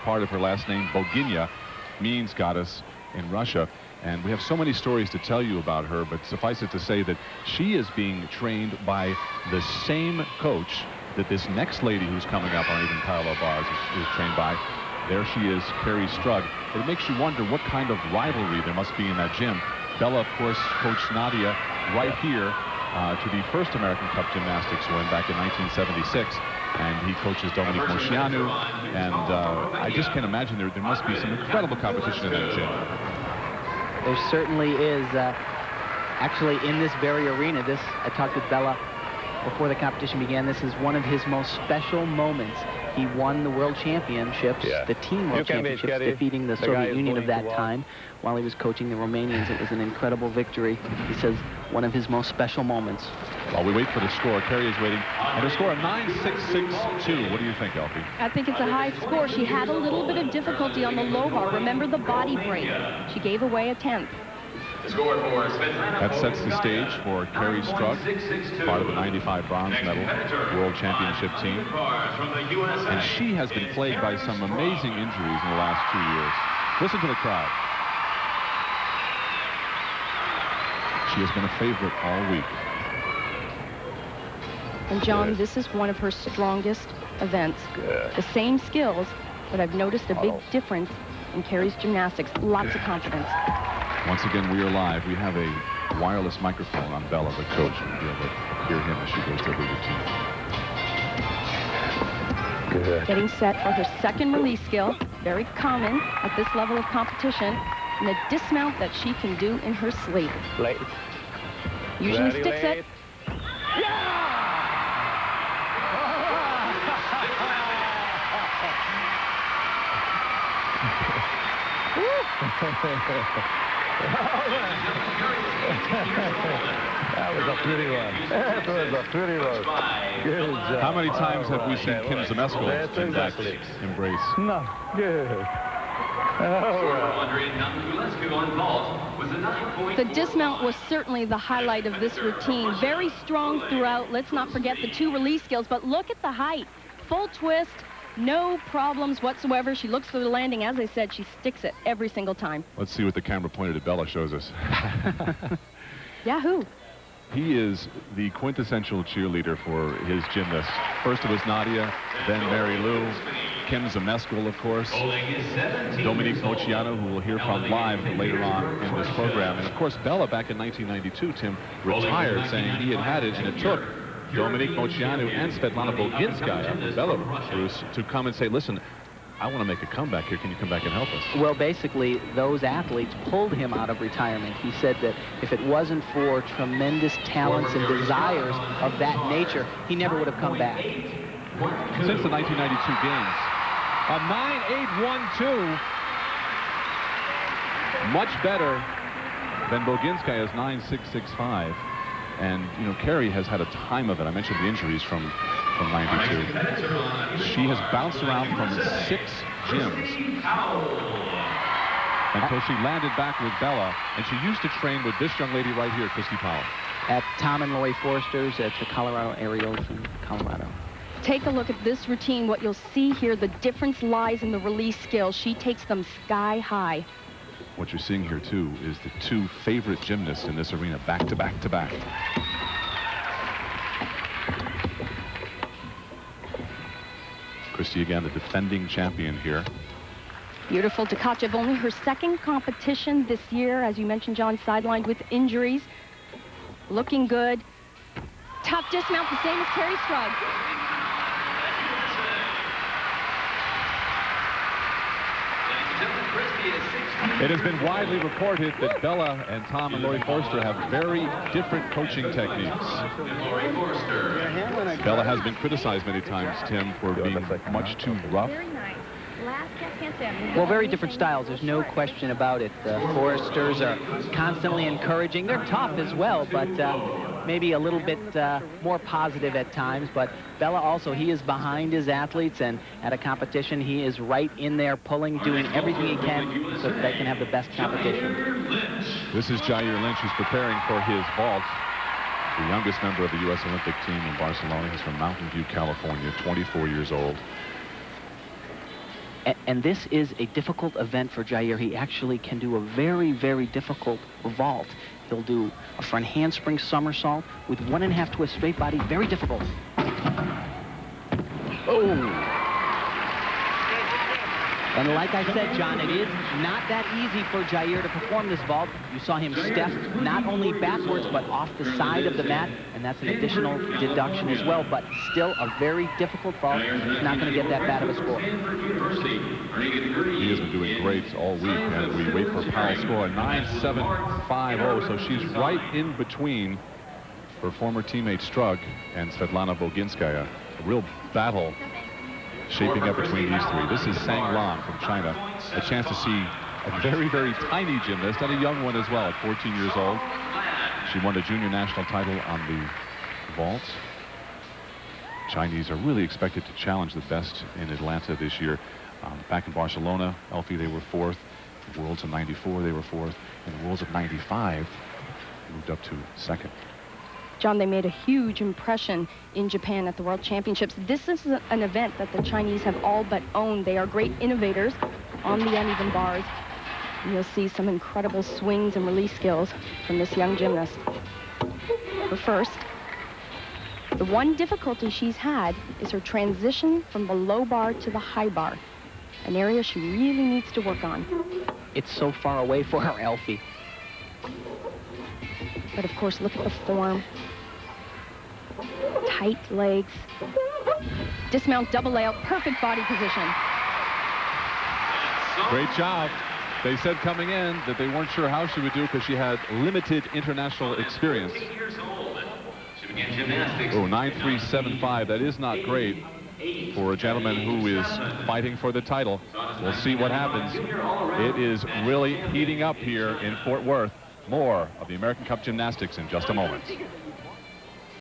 part of her last name. Boginia means goddess in Russia. And we have so many stories to tell you about her, but suffice it to say that she is being trained by the same coach that this next lady who's coming up on even parallel bars is trained by. There she is, Carrie Strug. It makes you wonder what kind of rivalry there must be in that gym. Bella, of course, coached Nadia right here to the first American Cup Gymnastics win back in 1976. And he coaches Dominique Moceanu. And I just can't imagine there must be some incredible competition in that gym. There certainly is. Actually, in this very arena, I talked with Bella before the competition began. This is one of his most special moments. He won the World Championships, the Team World Championships, defeating the Soviet Union of that time while he was coaching the Romanians. It was an incredible victory. He says one of his most special moments. While we wait for the score, Carrie is waiting. And her score of 9.662. What do you think, Elfie? I think it's a high score. She had a little bit of difficulty on the low bar. Remember the body break. She gave away a 10th. That sets the stage for Carrie Strug, part of the 95 bronze medal World Championship team. And she has been plagued by some amazing injuries in the last 2 years. Listen to the crowd. She has been a favorite all week. And John, this is one of her strongest events. The same skills, but I've noticed a big difference in Carrie's gymnastics. Lots of confidence. Once again, we are live. We have a wireless microphone on Bella, the coach. We'll be able to hear him as she goes through the routine. Good. Getting set for her second release skill. Very common at this level of competition. And a dismount that she can do in her sleep. Late. Usually sticks it. That was a pretty one. That was a pretty one. Good job. How many times have we seen Kim Zemeskel in that embrace? No, good. The dismount was certainly the highlight of this routine. Very strong throughout. Let's not forget the 2 release skills, but look at the height. Full twist, no problems whatsoever. She looks for the landing. As I said, she sticks it every single time. Let's see what the camera pointed at Bella shows us. Yahoo! He is the quintessential cheerleader for his gymnasts. First it was Nadia, then Mary Lou, Kim Zemeskel, of course, Dominique Moceanu, who we'll hear from live later on in this program. And of course, Bella, back in 1992, Tim, retired, saying he had it, and it took Dominique Moceanu and Svetlana Boginskaya, Belarus, to come and say, listen, I want to make a comeback here. Can you come back and help us? Well, basically, those athletes pulled him out of retirement. He said that if it wasn't for tremendous talents and desires of that nature, he never would have come back. Since the 1992 games, a 9.812, much better than Boginskaya's 9.665. And, you know, Carrie has had a time of it. I mentioned the injuries from 92. She has bounced around from 6 gyms until she landed back with Bella. And she used to train with this young lady right here, Christy Powell. At Tom and Lori Forster's at the Colorado Aerials in Colorado. Take a look at this routine. What you'll see here, the difference lies in the release skills. She takes them sky high. What you're seeing here, too, is the 2 favorite gymnasts in this arena, back to back to back. Christy, again, the defending champion here. Beautiful. Tkachev, only her second competition this year. As you mentioned, John, sidelined with injuries. Looking good. Tough dismount, the same as Carrie Strug. It has been widely reported that Bella and Tom and Lori Forster have very different coaching techniques. Bella has been criticized many times, Tim, for being much too rough. Well, very different styles. There's no question about it. The Foresters are constantly encouraging. They're tough as well, but maybe a little bit more positive at times. But Bella also, he is behind his athletes, and at a competition, he is right in there pulling, doing everything he can so that they can have the best competition. This is Jair Lynch, who's preparing for his vault. The youngest member of the U.S. Olympic team in Barcelona. He's from Mountain View, California, 24 years old. And this is a difficult event for Jair. He actually can do a very, very difficult vault. He'll do a front handspring somersault with 1.5 twist straight body. Very difficult. Oh! And like I said, John, it is not that easy for Jair to perform this vault. You saw him step not only backwards, but off the side of the mat, and that's an additional deduction as well, but still a very difficult vault. He's not going to get that bad of a score. He has been doing great all week, and we wait for Powell's score, a 9.750, so she's right in between her former teammate Strug and Svetlana Boginskaya. A real battle shaping up between these three. This is Sang Lan from China. A chance to see a very, very tiny gymnast and a young one as well at 14 years old. She won the junior national title on the vault. Chinese are really expected to challenge the best in Atlanta this year. Back in Barcelona, Elfie, they were 4th. The Worlds of 94, they were 4th. And the Worlds of 95 moved up to 2nd. John, they made a huge impression in Japan at the World Championships. This is an event that the Chinese have all but owned. They are great innovators on the uneven bars. And you'll see some incredible swings and release skills from this young gymnast. But first, the one difficulty she's had is her transition from the low bar to the high bar, an area she really needs to work on. It's so far away for her, Elfie. But of course, look at the form. Tight legs. Dismount double layout, perfect body position. Great job. They said coming in that they weren't sure how she would do because she had limited international experience. Oh, 9.375. That is not great for a gentleman who is fighting for the title. We'll see what happens. It is really heating up here in Fort Worth. More of the American Cup Gymnastics in just a moment.